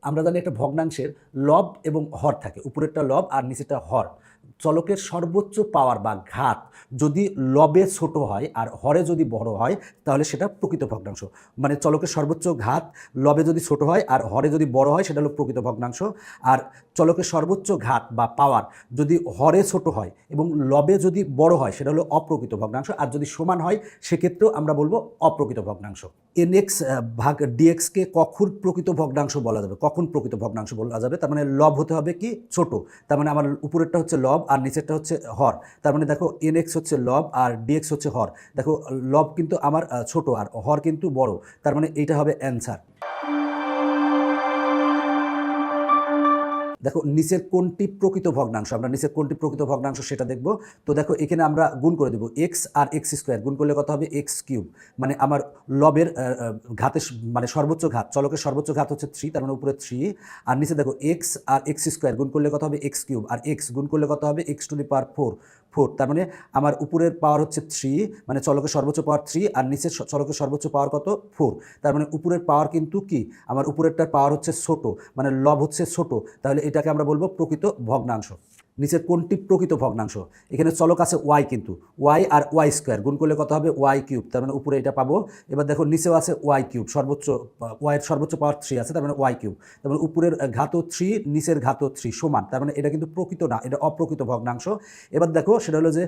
আমরা জানি একটা ভগ্নাংশের লব এবং হর থাকে, উপরেরটা লব আর নিচেরটা হর। চলকের সর্বোচ্চ পাওয়ার বা ঘাত যদি লবে ছোট হয় আর হরে যদি বড় হয় তাহলে সেটা প্রকৃত ভগ্নাংশ। মানে চলকের সর্বোচ্চ ঘাত লবে যদি ছোট হয় আর হরে যদি বড় হয় সেটা হলো প্রকৃত ভগ্নাংশ। আর চলকের সর্বোচ্চ ঘাত বা পাওয়ার যদি হরে ছোট হয় এবং লবে যদি বড় হয় সেটা হলো অপ্রকৃত ভগ্নাংশ। আর যদি সমান হয় সেক্ষেত্রেও আমরা বলবো অপ্রকৃত ভগ্নাংশ। nx ভাগ dxকে কখন প্রকৃত ভগ্নাংশ বলা যাবে, কখন প্রকৃত ভগ্নাংশ বলা যাবে? তার মানে লব হতে হবে কি ছোট, তার মানে আমার উপরেরটা হচ্ছে লব আর নিচেরটা হচ্ছে হর। তার মানে দেখো nx হচ্ছে লব আর dx হচ্ছে হর। দেখো লব কিন্তু আমার ছোট আর হর কিন্তু বড়, তার মানে এইটা হবে অ্যান্সার। দেখো নিচের কোনটি প্রকৃত ভগ্নাংশ, আমরা নিচের কোনটি প্রকৃত ভগ্নাংশ সেটা দেখব। তো দেখো এখানে আমরা গুণ করে দেবো এক্স আর এক্স স্কোয়ার, গুণ করলে কত হবে এক্স কিউব। মানে আমার লবের ঘাতের মানে সর্বোচ্চ ঘাত, চলকের সর্বোচ্চ ঘাত হচ্ছে 3, তার মানে উপরে 3। আর নিচে দেখো এক্স আর এক্স স্কোয়ার গুণ করলে কত হবে এক্স কিউব, আর এক্স গুণ করলে কত হবে এক্স টু দি পাওয়ার 4। তার মানে আমার উপরের পাওয়ার হচ্ছে 3, মানে চলকের সর্বোচ্চ পাওয়ার 3 আর নিচের চলকের সর্বোচ্চ পাওয়ার কত 4। তার মানে উপরের পাওয়ার কিন্তু কি আমার উপরেরটার পাওয়ার হচ্ছে ছোট, মানে লব হচ্ছে ছোট, তাহলে এটাকে আমরা বলবো প্রকৃত ভগ্নাংশ। নিচের কোনটি প্রকৃত ভগ্নাংশ? এখানে চলক আছে ওয়াই, কিন্তু ওয়াই আর ওয়াই স্কোয়ার গুণ করলে কত হবে ওয়াই কিউব, তার মানে উপরে এটা পাবো। এবার দেখো নিচেও আছে ওয়াই কিউব, সর্বোচ্চ ওয়াইয়ের সর্বোচ্চ পাওয়ার 3 আছে, তার মানে ওয়াই কিউব। তার মানে উপরের ঘাতও 3 নিচের ঘাতও 3 সমান, তার মানে এটা কিন্তু প্রকৃত না, এটা অপ্রকৃত ভগ্নাংশ। এবার দেখো সেটা হলো যে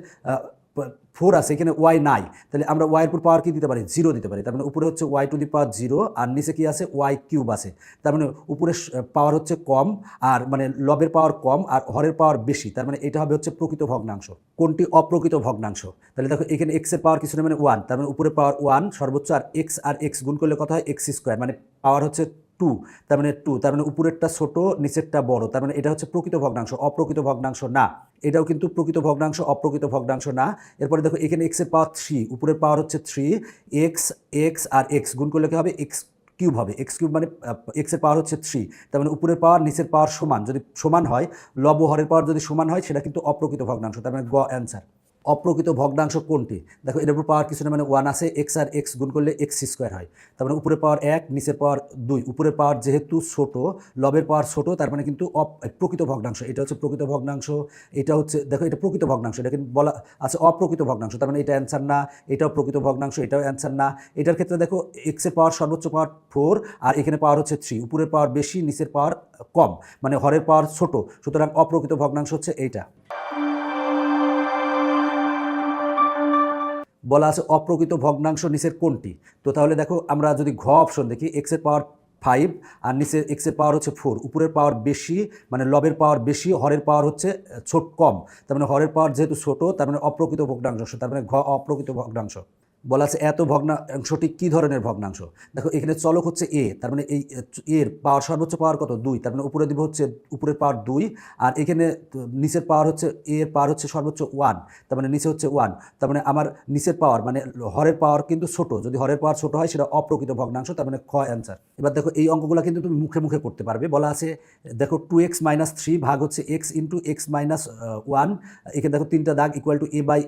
4 আছে, এখানে ওয়াই নাই, তাহলে আমরা ওয়াইয়ের উপর পাওয়ার কি দিতে পারি 0 দিতে পারি। তার মানে উপরে হচ্ছে ওয়াই টু দি পাওয়ার 0 আর নিচে কি আছে ওয়াই কিউব আছে। তার মানে উপরে পাওয়ার হচ্ছে কম আর মানে লবের পাওয়ার কম আর হরের পাওয়ার বেশি, তার মানে এটা হবে হচ্ছে প্রকৃত ভগ্নাংশ। কোনটি অপ্রকৃত ভগ্নাংশ? তাহলে দেখো এখানে এক্স এর পাওয়ার কিছু না, মানে 1, তার মানে উপরে পাওয়ার 1 সর্বোচ্চ, আর এক্স গুণ করলে কত হয় এক্স স্কোয়ার, মানে পাওয়ার হচ্ছে 2, তার মানে 2, তার মানে উপরেরটা ছোট নিচেরটা বড়, তার মানে এটা হচ্ছে প্রকৃত ভগ্নাংশ, অপ্রকৃত ভগ্নাংশ না। এটাও কিন্তু প্রকৃত ভগ্নাংশ, অপ্রকৃত ভগ্নাংশ না। এরপরে দেখো এখানে এক্স এর পাওয়ার 3, উপরের পাওয়ার হচ্ছে 3, এক্স আর এক্স গুণ করলে কি হবে এক্স কিউব হবে, এক্স কিউব মানে এক্স এর পাওয়ার হচ্ছে 3, তার মানে উপরের পাওয়ার নিচের পাওয়ার সমান, যদি সমান হয় লব ও হরের পাওয়ার যদি সমান হয় সেটা কিন্তু অপ্রকৃত ভগ্নাংশ, তার মানে গ অ্যান্সার। অপ্রকৃত ভগ্নাংশ কোনটি? দেখো এটার উপর পাওয়ার কিছু না, মানে 1 আছে, এক্স আর এক্স গুণ করলে এক্স স্কোয়ার হয়, তার মানে উপরের পাওয়ার 1 নিচের পাওয়ার 2, উপরের পাওয়ার যেহেতু ছোট লবের পাওয়ার ছোট, তার মানে কিন্তু প্রকৃত ভগ্নাংশ, এটা হচ্ছে প্রকৃত ভগ্নাংশ। এটা হচ্ছে দেখো এটা প্রকৃত ভগ্নাংশ, এটা কিন্তু বলা আছে অপ্রকৃত ভগ্নাংশ, তার মানে এটা অ্যান্সার না, এটাও প্রকৃত ভগ্নাংশ, এটাও অ্যান্সার না। এটার ক্ষেত্রে দেখো এক্সের পাওয়ার সর্বোচ্চ পাওয়ার 4 আর এখানে পাওয়ার হচ্ছে 3, উপরের পাওয়ার বেশি নিচের পাওয়ার কম, মানে হরের পাওয়ার ছোট, সুতরাং অপ্রকৃত ভগ্নাংশ হচ্ছে এইটা। বলা আছে অপ্রকৃত ভগ্নাংশ নিচের কোনটি? তো তাহলে দেখো আমরা যদি ঘ অপশন দেখি, এক্স এর পাওয়ার 5 আর নিচে এক্স এর পাওয়ার হচ্ছে 4, উপরের পাওয়ার বেশি মানে লবের পাওয়ার বেশি, হরের পাওয়ার হচ্ছে ছোট কম, তার মানে হরের পাওয়ার যেহেতু ছোট তার মানে অপ্রকৃত ভগ্নাংশ, তার মানে ঘ অপ্রকৃত ভগ্নাংশ। বলা আছে এত ভগ্নাংশটি কী ধরনের ভগ্নাংশ? দেখো এখানে চলক হচ্ছে এ, তার মানে এই এর পাওয়ার সর্বোচ্চ পাওয়ার কত 2, তার মানে উপরে দিব হচ্ছে উপরের পাওয়ার 2 আর এখানে নিচের পাওয়ার হচ্ছে এর পাওয়ার হচ্ছে সর্বোচ্চ 1, তার মানে নিচে হচ্ছে 1, তার মানে আমার নিচের পাওয়ার মানে হরের পাওয়ার কিন্তু ছোট, যদি হরের পাওয়ার ছোট হয় সেটা অপ্রকৃত ভগ্নাংশ, তার মানে খ অ্যান্সার। এবার দেখো এই অঙ্কগুলো কিন্তু তুমি মুখে মুখে করতে পারবে। বলা আছে দেখো 2x - 3 ভাগ হচ্ছে x ইন্টু x মাইনাস 1, এখানে দেখো 3টা দাগ equal to a by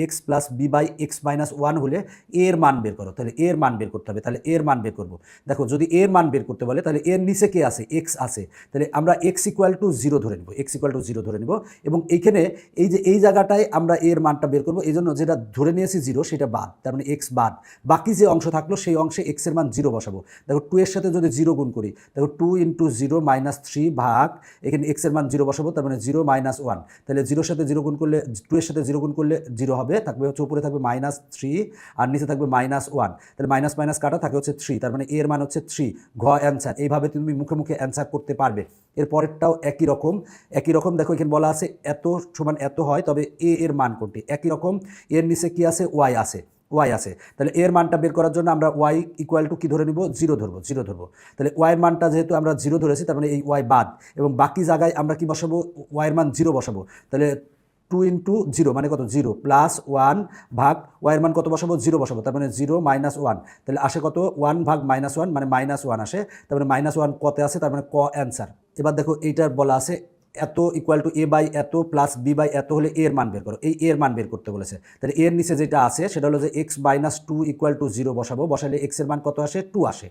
x plus b by x minus 1 হলে এর মান বের করো, তাহলে এর মান বের করতে হবে, তাহলে এর মান বের করবো। দেখো যদি এর মান বের করতে বলে তাহলে এর নিচে কে আছে এক্স আছে, তাহলে আমরা এক্স ইকুয়াল টু 0 ধরে নেব, এক্স ইকুয়াল টু 0 ধরে নেব এবং এইখানে এই যে এই জায়গাটায় আমরা এর মানটা বের করবো, এই জন্য যেটা ধরে নিয়েছি 0 সেটা বাদ, তার মানে এক্স বাদ, বাকি যে অংশ থাকলো সেই অংশে এক্স এর মান 0 বসাবো। দেখো 2 এর সাথে যদি 0 গুণ করি, দেখো 2 ইন্টু 0 মাইনাস 3 ভাগ এখানে এক্স এর মান 0 বসাবো, তার মানে 0 মাইনাস 1, তাহলে 0 সাথে 0 গুণ করলে 2 এর সাথে 0 গুণ করলে 0 হবে, থাকবে হচ্ছে উপরে থাকবে -3 আর নিচে থাকবে -1, তাহলে মাইনাস মাইনাস কাটা থাকে হচ্ছে 3, তার মানে এর মান হচ্ছে 3, ঘ অ্যান্সার। এইভাবে তুমি মুখে মুখে অ্যান্সার করতে পারবে। এর পরেরটাও একই রকম দেখো এখানে বলা আছে এত সমান এত হয় তবে এ এর মান কোনটি? একই রকম, এর নিচে কি আছে ওয়াই আছে, তাহলে এর মানটা বের করার জন্য আমরা ওয়াই ইকুয়াল টু কি ধরে নিব 0 ধরবো, তাহলে ওয়াইয়ের মানটা যেহেতু আমরা 0 ধরেছি তার মানে এই ওয়াই বাদ এবং বাকি জায়গায় আমরা কি বসাবো ওয়াইয়ের মান 0 বসাবো, তাহলে 2 ইন্টু 0 মানে কত 0 প্লাস 1 ভাগ ওয়াইয়ের মান কত বসাবো 0 বসাবো, তার মানে 0 মাইনাস 1, তাহলে আসে কত 1 ভাগ -1 মানে -1 আসে, তার মানে -1 কতে আছে, তার মানে ক অ্যান্সার। এবার দেখো এইটার বলা আছে এত ইকুয়াল টু এ বাই এত প্লাস বি বাই এত হলে এর মান বের করো, এই এর মান বের করতে বলেছে, তাহলে এর নিচে যেটা আছে সেটা হলো যে x - 2 ইকুয়াল টু 0 বসাবো, বসালে x এর মান কত আসে 2 আসে,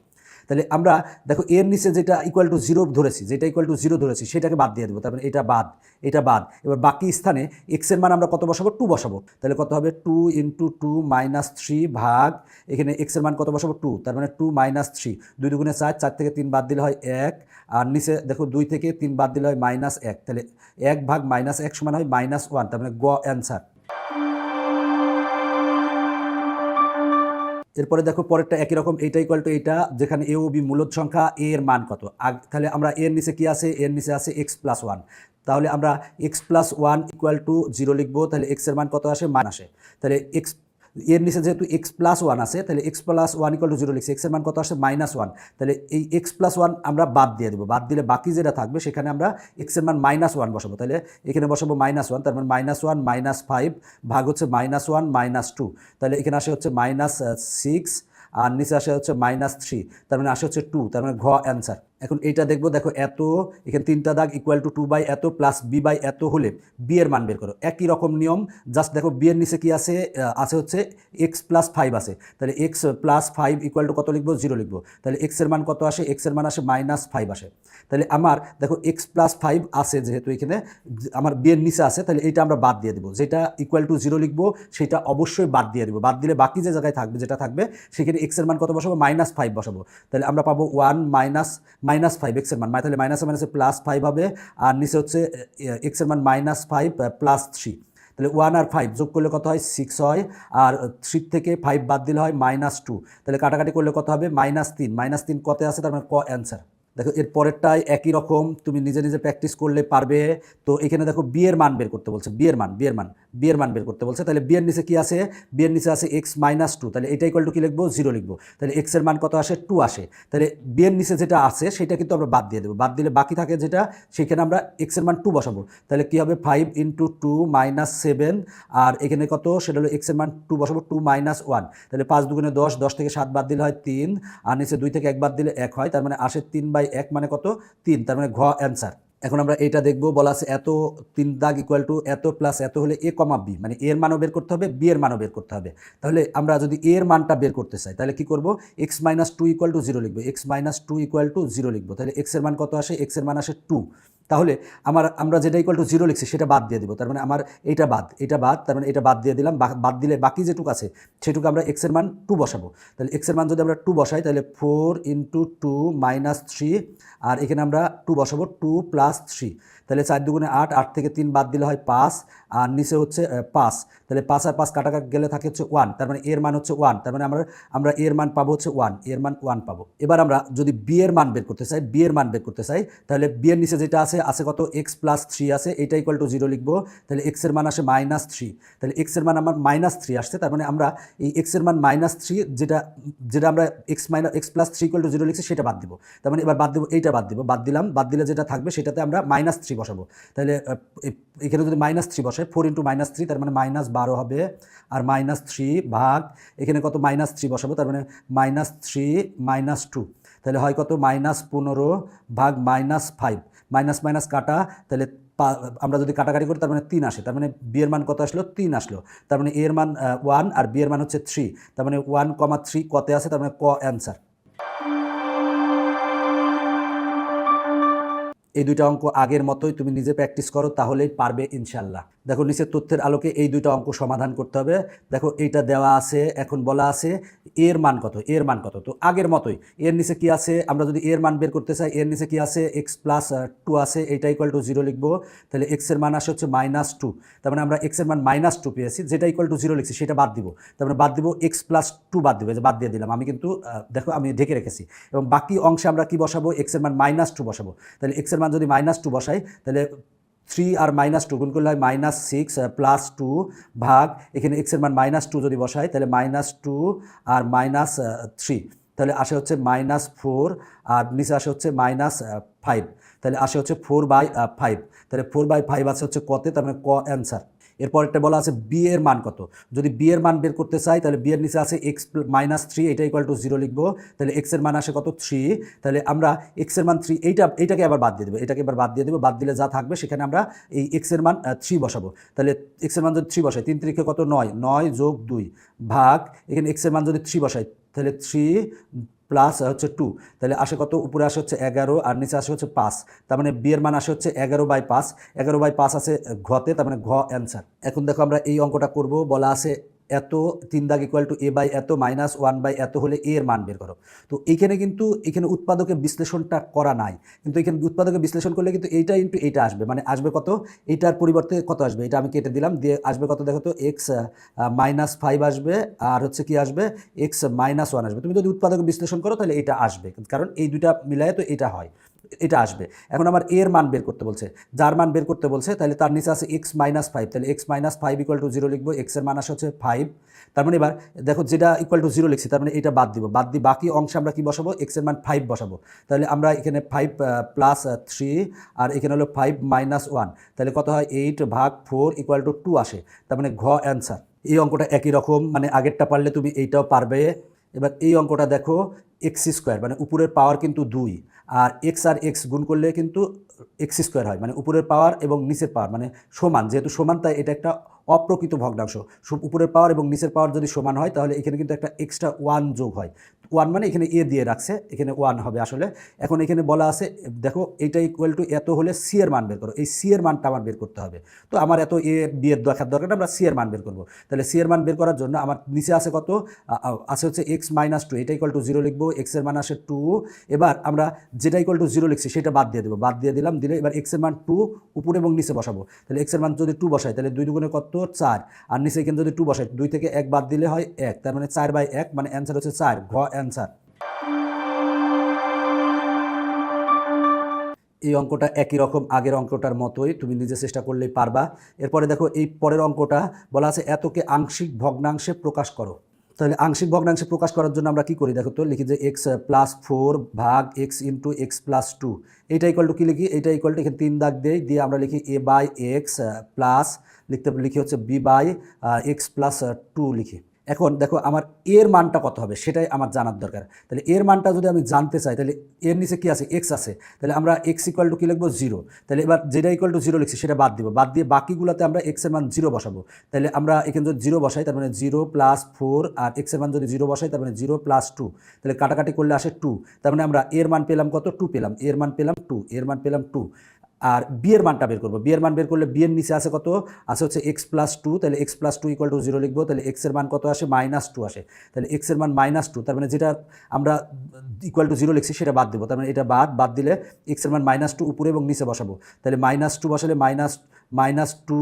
তাহলে আমরা দেখো এর নিচে যেটা ইকুয়াল টু জিরো ধরেছি, যেটা ইকুয়াল টু জিরো ধরেছি সেটাকে বাদ দিয়ে দেবো, তারপরে এটা বাদ, এটা বাদ। এবার বাকি স্থানে এক্সের মান আমরা কত বসাবো? 2 বসাবো। তাহলে কত হবে? 2 × 2 - 3 ভাগ এখানে এক্সের মান কত বসাবো? 2, তার মানে 2 - 3, 2 দুগুণে 4, 4 থেকে 3 বাদ দিলে হয় 1, আর নিচে দেখো 2 থেকে 3 বাদ দিলে হয় -1, তাহলে 1 ভাগ -1 সমান হয় -1, তার মানে গ অ্যান্সার। এরপরে দেখো পরেরটা একই রকম, এইটা ইকুয়াল টু এইটা, যেখানে এ ও বি মূলদ সংখ্যা, এ এর মান কত। তাহলে আমরা এর নিচে কি আছে? এর নিচে আছে x+1, তাহলে আমরা x+1 ইকুয়াল টু 0 লিখবো। তাহলে x এর মান কত আসে? মান আসে। তাহলে x এর নিচে যেহেতু x+1 আছে, তাহলে x+1 ইকুয়াল টু 0 লিখছি, x এর মান কত আসে? -1। তাহলে এই x+1 আমরা বাদ দিয়ে দেবো, বাদ দিলে বাকি যেটা থাকবে সেখানে আমরা x এর মান -1 বসাবো। তাহলে এখানে বসাবো -1, তার মানে -1 - 5 ভাগ হচ্ছে -1 - 2, তাহলে এখানে আসে হচ্ছে -6, আর নিচে আসে হচ্ছে -3, তার মানে আসে হচ্ছে 2, তার মানে ঘ অ্যান্সার। এখন এইটা দেখবো, দেখো এত, এখানে 3টা দাগ ইকুয়াল টু 2/এত প্লাস b/এত হলে বি এর মান বের করো। একই রকম নিয়ম, জাস্ট দেখো বি এর নিচে কি আছে? আছে হচ্ছে x+5 আছে, তাহলে x+5 ইকুয়াল টু কত লিখবো? 0 লিখবো। তাহলে x এর মান কত আসে? x এর মান আসে -5 আসে। তাহলে আমার দেখো x+5 আছে যেহেতু এখানে আমার বি এর নিচে আছে, তাহলে এইটা আমরা বাদ দিয়ে দেবো, যেটা ইকুয়াল টু 0 লিখবো সেটা অবশ্যই বাদ দিয়ে দেবো। বাদ দিলে বাকি যে জায়গায় থাকবে, যেটা থাকবে সেখানে x এর মান কত বসাবো? -5 বসাবো। তাহলে আমরা পাবো 1 -5 x এর মান, তাহলে মাইনাসে মাইনাসে +5 হবে, আর নিচে হচ্ছে x এর মান -5 +3, তাহলে 1 আর 5 যোগ করলে কত হয়? 6 হয়, আর 3 থেকে 5 বাদ দিলে হয় -2, তাহলে কাটাকাটি করলে কত হবে? -3, -3 কত আছে? তার মানে ক অ্যান্সার। দেখো এর পরেরটাই একই রকম, তুমি নিজে নিজে প্র্যাকটিস করলে পারবে। তো এখানে দেখো বি এর মান বের করতে বলছে, বি এর মান বের করতে বলছে। তাহলে বি এর নিচে কি আছে? বি এর নিচে আছে x-2, তাহলে এটা ইকুয়াল টু কি লিখবো? 0 লিখবো। তাহলে x এর মান কত আসে? 2 আসে। তাহলে বি এর নিচে যেটা আছে সেটা কিন্তু আমরা বাদ দিয়ে দেবো, বাদ দিলে বাকি থাকে যেটা, সেখানে আমরা x এর মান 2 বসাবো। তাহলে কি হবে? 5 × 2 - 7, আর এখানে কত? সেটা হলো x এর মান 2 বসাবো, 2 - 1, তাহলে 5 দুগুণে 10, 10 থেকে 7 বাদ দিলে হয় 3, আর নিচে 2 থেকে 1 বাদ দিলে 1 হয়, তার মানে আসে 3/1, মানে কত? 3, তার মানে ঘ অ্যান্সার। এখন আমরা এটা দেখবো, বলা আছে এত 3 দাগ ইকুয়াল টু এত প্লাস এত হলে a, b, মানে এর মানও বের করতে হবে, বি এর মানও বের করতে হবে। তাহলে আমরা যদি এর মানটা বের করতে চাই তাহলে কি করব? x-2 ইকুয়াল টু 0 লিখবো, x-2 ইকুয়াল টু 0 লিখবো। তাহলে x এর মান কত আসে? x এর মান আসে 2। তাহলে আমরা যেটা ইকুয়াল টু 0 লিখছি সেটা বাদ দিয়ে দেবো, তার মানে আমার এটা বাদ, তার মানে এটা বাদ দিয়ে দিলাম। বাদ দিলে বাকি যেটুকু আছে সেটুকু আমরা x এর মান 2 বসাবো। তাহলে x এর মান যদি আমরা 2 বসাই, তাহলে 4 × 2 - 3, আর এখানে আমরা 2 বসাবো, 2 + 3, তাহলে 4 দুগুণে 8, 8 থেকে 3 বাদ দিলে হয় 5, আর নিচে হচ্ছে 5, তাহলে 5 আর 5 কাটাকাটি গেলে থাকে হচ্ছে 1, তার মানে এর মান হচ্ছে 1, তার মানে আমরা এর মান পাবো হচ্ছে 1, এর মান 1 পাবো। এবার আমরা যদি বি এর মান বের করতে চাই, তাহলে বি এর নিচে যেটা আছে কত? x+3 আছে, এটা ইকুয়াল টু 0 লিখবো। তাহলে x এর মান আসে -3, তাহলে x এর মান আমার -3 আসছে, তার মানে আমরা এই x এর মান -3 যেটা আমরা x+3 ইকুয়াল টু 0 লিখছি সেটা বাদ দিব। তার মানে এবার বাদ দেবো, এইটা বাদ দিলাম, বাদ দিলে যেটা থাকবে সেটাতে আমরা -3 বসাবো। তাহলে এখানে যদি -3 বসাই, 4 × -3, তার মানে -12 হবে, আর -3 ভাগ এখানে কত? -3 বসাবো, তার মানে -3 - 2, তাহলে হয় কত? -15 ভাগ -5, মাইনাস মাইনাস কাটা, তাহলে আমরা যদি কাটাকাটি করি তার মানে 3 আসে, তার মানে বি এর মান কত আসলো? 3 আসলো। তার মানে এর মান 1 আর বি এর মান হচ্ছে 3, তার মানে 1,3 কতে আছে, তার মানে ক অ্যান্সার। এই দুইটা অঙ্ক আগের মতোই তুমি নিজে প্র্যাকটিস করো, তাহলেই পারবে ইনশাল্লাহ। দেখো নিচের তথ্যের আলোকে এই দুইটা অঙ্ক সমাধান করতে হবে। দেখো এইটা দেওয়া আছে, এখন বলা আছে এর মান কত, তো আগের মতোই এর নিচে কি আছে? আমরা যদি এর মান বের করতে চাই, এর নিচে কি আছে? x+2 আছে, এইটা ইকুয়াল টু 0 লিখবো। তাহলে x এর মান আসে হচ্ছে -2, তার মানে আমরা x এর মান -2 পেয়েছি, যেটা ইকুয়াল টু 0 লিখছি সেটা বাদ দিব, তার মানে বাদ দিব x+2 বাদ দিব, বাদ দিয়ে দিলাম আমি, কিন্তু দেখো আমি ঢেকে রেখেছি। এবং বাকি অংশে আমরা কি বসাবো? x এর মান -2 বসাবো। তাহলে x এর মান যদি -2 বসাই, তাহলে 3 আর -2 গুণ করলে হয় -6 + 2 ভাগ এখানে x এর মান -2 যদি বসাই, তাহলে -2 আর -3, তাহলে আসে হচ্ছে -4, আর নিচে আসে হচ্ছে -5, তাহলে আসে হচ্ছে 4/5, তাহলে 4/5 আছে হচ্ছে কতে, তার মানে ক অ্যান্সার। এরপর একটা বলা আছে বি এর মান কত। যদি বি এর মান বের করতে চাই, তাহলে বি এর নিচে আছে x-3, এটা ইকুয়াল টু 0 লিখবো। তাহলে x এর মান আসে কত? 3, তাহলে আমরা x এর মান 3, এইটাকে আবার বাদ দিয়ে দেবো, বাদ দিলে যা থাকবে সেখানে আমরা এই x এর মান 3 বসাবো। তাহলে x এর মান যদি 3 বসাই, 3 3 কত? 9, 9 + 2 ভাগ এখানে x এর মান যদি 3 বসাই, তাহলে 3 প্লাস হচ্ছে 2, তাহলে আসে কত, উপরে আসে হচ্ছে 11 আর নিচে আসে হচ্ছে 5, তার মানে বি এর মান আসে হচ্ছে 11/5, 11/5 আছে ঘতে, তার মানে ঘ অ্যান্সার। এখন দেখো আমরা এই অঙ্কটা করব, বলা আছে এত 3 দাগ ইকুয়াল টু এ বাই এত মাইনাস 1/এত হলে এ এর মান বের করো। তো এইখানে কিন্তু এখানে উৎপাদকের বিশ্লেষণটা করা নাই, কিন্তু এখানে উৎপাদকের বিশ্লেষণ করলে কিন্তু এইটা ইন্টু এইটা আসবে, মানে আসবে কত, এইটার পরিবর্তে কত আসবে, এটা আমি কেটে দিলাম, দিয়ে আসবে কত দেখো তো, x-5 আসবে, আর হচ্ছে কি আসবে, x-1 আসবে। তুমি যদি উৎপাদকের বিশ্লেষণ করো তাহলে এটা আসবে, কারণ এই দুইটা মিলায় তো এটা হয়, এটা আসবে। এখন আমার এর মান বের করতে বলছে, যার মান বের করতে বলছে, তাহলে তার নিচে আছে x-5, তাহলে x-5 ইকুয়াল টু 0 লিখবো, x এর মান আসে হচ্ছে 5। তার মানে এবার দেখো যেটা ইকুয়াল টু 0 লিখছি, তার মানে এটা বাদ দিব, বাদ দিয়ে বাকি অংশে আমরা কি বসাবো, x এর মান 5 বসাবো। তাহলে আমরা এখানে 5 প্লাস 3 আর এখানে হলো 5 মাইনাস 1, তাহলে কত হয়, 8/4 ইকুয়াল টু 2 আসে, তার মানে ঘ অ্যান্সার। এই অঙ্কটা একই রকম, মানে আগেরটা পারলে তুমি এইটাও পারবে। এবার এই অঙ্কটা দেখো, x² মানে উপরের পাওয়ার কিন্তু 2, আর x আর x গুণ করলে কিন্তু x² হয়, মানে উপরের পাওয়ার এবং নিচের পাওয়ার মানে সমান, যেহেতু সমান তাই এটা একটা অপ্রকৃত ভগ্নাংশ। উপরের পাওয়ার এবং নিচের পাওয়ার যদি সমান হয় তাহলে এখানে কিন্তু একটা এক্সট্রা 1 যোগ হয়, 1 মানে এখানে এ দিয়ে রাখছে, এখানে 1 হবে আসলে। এখন এখানে বলা আছে দেখো এইটা ইকুয়াল টু এত হলে সি এর মান বের করো, এই সি এর মানটা আমার বের করতে হবে। তো আমার এত এ বি এর দেখার দরকার, আমরা সি এর মান বের করবো। তাহলে সি এর মান বের করার জন্য আমার নিচে আছে কত, আছে হচ্ছে x-2, এটা ইকুয়াল টু 0 লিখবো, x এর মান আসে 2। এবার আমরা যেটা ইকুয়াল টু 0 লিখছি সেটা বাদ দিয়ে দেবো, বাদ দিয়ে দিলাম, দিলে এবার x এর মান 2 উপরে এবং নিচে বসাবো। তাহলে x এর মান যদি 2 বসাই তাহলে 2 দুগুণে কত, 4, আর নিচে এখানে যদি 2 বসাই, 2 থেকে 1 বাদ দিলে হয় 1, তার মানে 4/1, মানে অ্যান্সার হচ্ছে 4, ঘ অ্যান্সার। এই অঙ্কটা একই রকম আগের অঙ্কটার মতোই, তুমি নিজে চেষ্টা করলেই পারবা। এরপরে দেখো এই পরের অঙ্কটা বলা আছে এতকে আংশিক ভগ্নাংশে প্রকাশ করো। তাহলে আংশিক ভগ্নাংশে প্রকাশ করার জন্য আমরা কি করি দেখো তো, লিখি যে x+4 ভাগ x ইন্টু x+2, এইটা ইকুয়াল টু কি লিখি, এইটা ইকুয়াল টু এখানে 3 দাগ দেই, দিয়ে আমরা লিখি a/x প্লাস লিখি হচ্ছে b/x+2 লিখি। এখন দেখো আমার এর মানটা কত হবে সেটাই আমার জানার দরকার। তাহলে এর মানটা যদি আমি জানতে চাই, তাহলে এর নিচে কি আছে, এক্স আছে, তাহলে আমরা এক্স ইকুয়াল টু কী লিখবো, 0। তাহলে এবার যেটা ইকুয়াল টু 0 লিখছি সেটা বাদ দিব, বাদ দিয়ে বাকিগুলোতে আমরা এক্সের মান 0 বসাবো। তাহলে আমরা এখানে যদি 0 বসাই তার মানে 0+4, আর এক্সের মান যদি 0 বসাই তার মানে 0+2, তাহলে কাটাকাটি করলে আসে 2, তার মানে আমরা এর মান পেলাম কত, 2 পেলাম, এর মান পেলাম 2, এর মান পেলাম 2। আর বি এর মানটা বের করবো, বি এর মান বের করলে বি এর নিচে আছে কত, আছে হচ্ছে x+2, তাহলে x+2 ইকুয়াল টু 0 লিখবো, তাহলে x এর মান কত আসে, -2 আসে। তাহলে x এর মান -2, তার মানে যেটা আমরা ইকুয়াল টু 0 লিখছি সেটা বাদ দেবো, তার মানে এটা বাদ দিলে x এর মান -2 উপরে এবং নিচে বসাবো। তাহলে -2 বসালে -2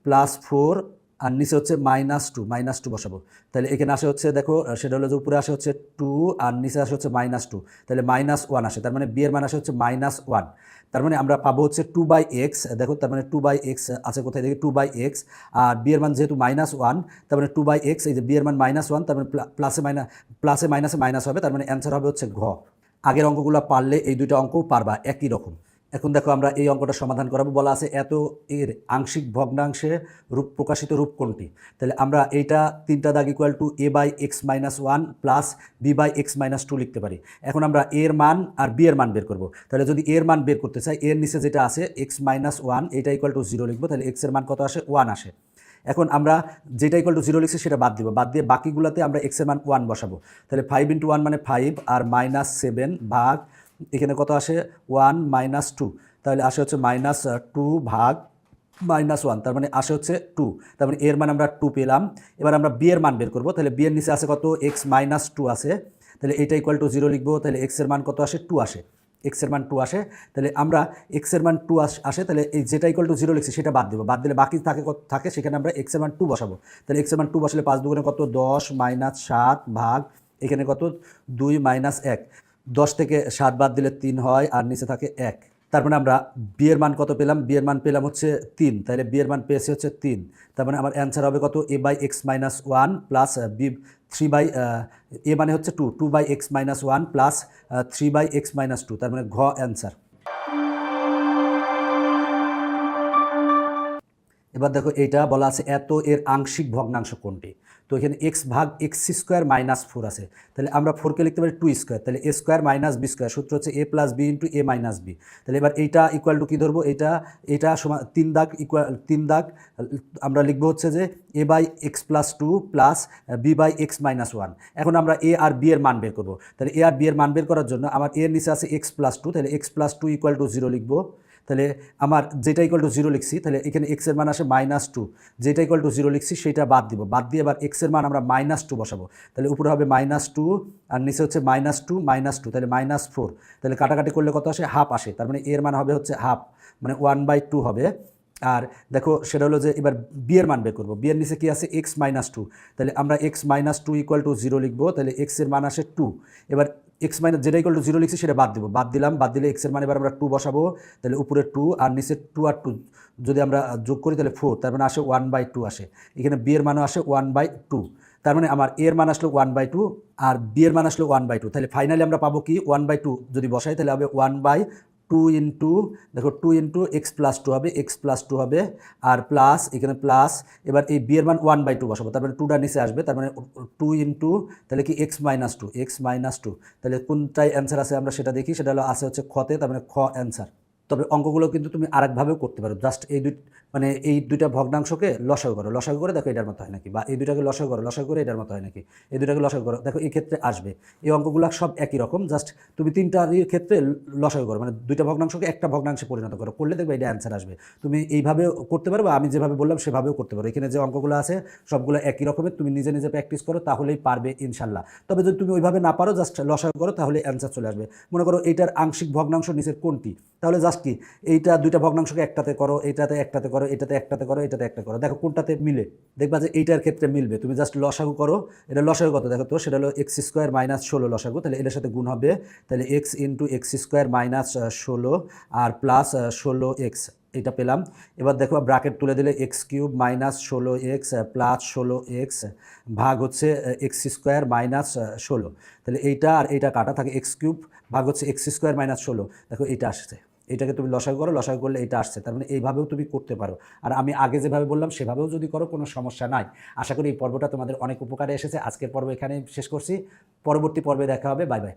+ 4, আর নিচে হচ্ছে -2 বসাবো। তাহলে এখানে আসে হচ্ছে দেখো, সেটা হলো যে উপরে আসে হচ্ছে 2 আর নিচে আসে হচ্ছে -2, তাহলে -1 আসে, তার মানে বি এর মান আসে হচ্ছে -1। তার মানে আমরা পাবো হচ্ছে 2/x, দেখো তার মানে 2/x আছে কোথায় দেখি, 2/x, আর বি এর মান যেহেতু -1, তার মানে 2/x, এই যে বি এর মান -1, তার মানে প্লাসে মাইনাসে মাইনাস হবে, তার মানে অ্যান্সার হবে হচ্ছে ঘ। আগের অঙ্কগুলো পারলে এই দুইটা অঙ্কও পারবা একই রকম। এখন দেখো আমরা এই অঙ্কটা সমাধান করাবো, বলা আছে এত এর আংশিক ভগ্নাংশে প্রকাশিত রূপ কোনটি। তাহলে আমরা এইটা 3টা দাগ equal two a/x-1 plus b/x-2 লিখতে পারি। এখন আমরা এর মান আর বি এর মান বের করব। তাহলে যদি এর মান বের করতে চাই, এর নিচে যেটা আছে x-1, এটা ইকুয়াল টু 0 লিখবো, তাহলে x এর মান কত আসে, 1 আসে। এখন আমরা যেটা ইকুয়াল টু 0 লিখছি সেটা বাদ দিব, বাদ দিয়ে বাকিগুলোতে আমরা x এর মান 1 বসাবো। তাহলে 5 × 1 মানে 5, আর -7 ভাগ এখানে কত আসে, 1 - 2, তাহলে আসে হচ্ছে -2 ভাগ -1, তার মানে আসে হচ্ছে 2, তার মানে এর মান আমরা 2 পেলাম। এবার আমরা বি এর মান বের করবো, তাহলে বি এর নিচে আছে কত, x-2 আছে, তাহলে এটা ইকুয়াল টু 0 লিখবো, তাহলে x এর মান কত আসে, 2 আসে, x এর মান 2 আসে। তাহলে আমরা x এর মান 2 আসে, তাহলে এই যেটা ইকুয়াল টু 0 লিখছি সেটা বাদ দেবো, বাদ দিলে বাকি থাকে সেখানে আমরা x এর মান 2 বসাবো। তাহলে x এর মান 2 বসালে 5 দুগুণে কত, 10 - 7 ভাগ এখানে কত, 2 - 1, 10 থেকে 7 বাদ দিলে 3 হয়, আর নিচে থাকে 1। তার মানে আমরা বি এর মান কত পেলাম, বি এর মান পেলাম হচ্ছে 3, তাহলে বি এর মান পেয়েছে হচ্ছে 3, তার মানে আমার অ্যান্সার হবে কত, a/x-1 প্লাস বি 3 এ মানে হচ্ছে 2/x-1 প্লাস 3/x-2, তার মানে ঘ অ্যান্সার। এবার দেখো এইটা বলা আছে এত এর আংশিক ভগ্নাংশ কোনটি। তো এখানে এক্স ভাগ এক্স স্কোয়ার মাইনাস ফোর আছে, তাহলে আমরা ফোরকে লিখতে পারি টু স্কোয়ার, তাহলে এ স্কোয়ার মাইনাস বি স্কোয়ার, সূত্র হচ্ছে এ প্লাস বি ইন্টু এ মাইনাস বি। তাহলে এবার এইটা ইকুয়াল টু কী ধরবো, এটা সমান 3 দাগ আমরা লিখবো হচ্ছে যে a by x plus two plus b by x minus one. এখন আমরা এ আর বি এর মান বের করবো, তাহলে এ আর বি এর মান বের করার জন্য আমার এর নিচে আছে এক্স প্লাস টু, তাহলে x plus two equal to zero লিখবো। তাহলে আমার যেটা ইকুয়াল টু জিরো লিখছি, তাহলে এখানে এক্সের মান আসে মাইনাস টু, যেটা ইকুয়াল টু জিরো লিখছি সেটা বাদ দিব, বাদ দিয়ে এবার এক্সের মান আমরা মাইনাস টু বসাবো। তাহলে উপরে হবে মাইনাস টু আর নিচে হচ্ছে মাইনাস টু, তাহলে মাইনাস ফোর। তাহলে কাটাকাটি করলে কত আসে, হাফ আসে, তার মানে এর মান হবে হচ্ছে হাফ, মানে 1/2 হবে। আর দেখো সেটা হলো যে এবার বি এর মান বের করবো, বি এর নিচে কি আছে এক্স মাইনাস টু, তাহলে আমরা x minus two equal to zero লিখবো, তাহলে এক্সের মান আসে টু। এবার এক্স মাইনাস যেটা ইকুয়াল টু জিরো লিখছি সেটা বাদ দেবো, বাদ দিলে এক্সের মান এবার আমরা টু বসাবো, তাহলে উপরে টু আর নিচে টু আর টু যদি আমরা যোগ করি তাহলে ফোর, তার মানে আসে 1/2 আসে। এখানে বি এর মানও আসে 1/2, তার মানে আমার এর মান আসলো 1/2 আর বি এর মান আসলো 1/2। তাহলে ফাইনালি আমরা পাবো কি 1/2 যদি বসাই তাহলে হবে 1/2 ইন্টু, দেখো 2 ইন্টু এক্স প্লাস টু হবে, এক্স প্লাস টু হবে আর প্লাস এখানে প্লাস, এবার এই বি এর মান 1/2 বসাবো, তার মানে টুটা নিচে আসবে, তার মানে 2 ইন্টু তাহলে কি এক্স মাইনাস টু, তাহলে কোনটাই অ্যান্সার আছে আমরা সেটা দেখি, সেটা হলো আছে হচ্ছে খতে, তার মানে খ অ্যান্সার। তবে অঙ্কগুলো কিন্তু তুমি আরেকভাবেও করতে পারো, জাস্ট এই দুইটা ভগ্নাংশকে লসাগু করো, লসাগু করে দেখো এটার মতো হয় নাকি, বা এই দুইটাকে লসাগু করো, লসাগু করে এটার মতো হয় নাকি, এই দুইটাকে লসাগু করো, দেখো এই ক্ষেত্রে আসবে। এই অঙ্কগুলো সব একই রকম, জাস্ট তুমি তিনটার ক্ষেত্রে লসাগু করো, মানে দুইটা ভগ্নাংশকে একটা ভগ্নাংশে পরিণত করো, করলে দেখবে এটা অ্যান্সার আসবে। তুমি এইভাবেও করতে পারো বা আমি যেভাবে বললাম সেভাবেও করতে পারো। এখানে যে অঙ্কগুলো আছে সবগুলো একই রকমের, তুমি নিজে নিজে প্র্যাকটিস করো তাহলেই পারবে ইনশাল্লাহ। তবে যদি তুমি ওইভাবে না পারো, জাস্ট লসাগু করো তাহলে অ্যান্সার চলে আসবে। মনে করো এইটার আংশিক ভগ্নাংশ নিচের কোনটি, তাহলে জাস্ট কি এইটা দুইটা ভগ্নাংশকে একটাতে করো, একটাতে করো, একটাতে করো, একটা করো, দেখো কোনটাতে মিলে, দেখবা যে এইটার ক্ষেত্রে মিলবে। তুমি জাস্ট লসাগু করো, এটা লসাগু কত দেখো তো, সেটা হলো এক্স স্কোয়ার মাইনাস 16 লসাগু, তাহলে এটার সাথে গুণ হবে, তাহলে x into x square minus 16 আর প্লাস 16x, এটা পেলাম। এবার দেখো ব্র্যাকেট তুলে দিলে x cube minus 16x plus 16x ভাগ হচ্ছে এক্স স্কোয়ার মাইনাস 16, তাহলে এইটা আর এইটা কাটা থাকে, এক্স কিউব ভাগ হচ্ছে এক্স স্কোয়ার মাইনাস 16, দেখো এইটা আসছে, এটাকে তুমি লসাগু করো, লসাগু করলে এটা আসছে, তার মানে এইভাবেও তুমি করতে পারো। আর আমি আগে যেভাবে বললাম সেভাবেও যদি করো কোনো সমস্যা নাই। আশা করি এই পর্বটা তোমাদের অনেক উপকারে এসেছে। আজকের পর্ব এখানে শেষ করছি, পরবর্তী পর্বে দেখা হবে, বাই বাই।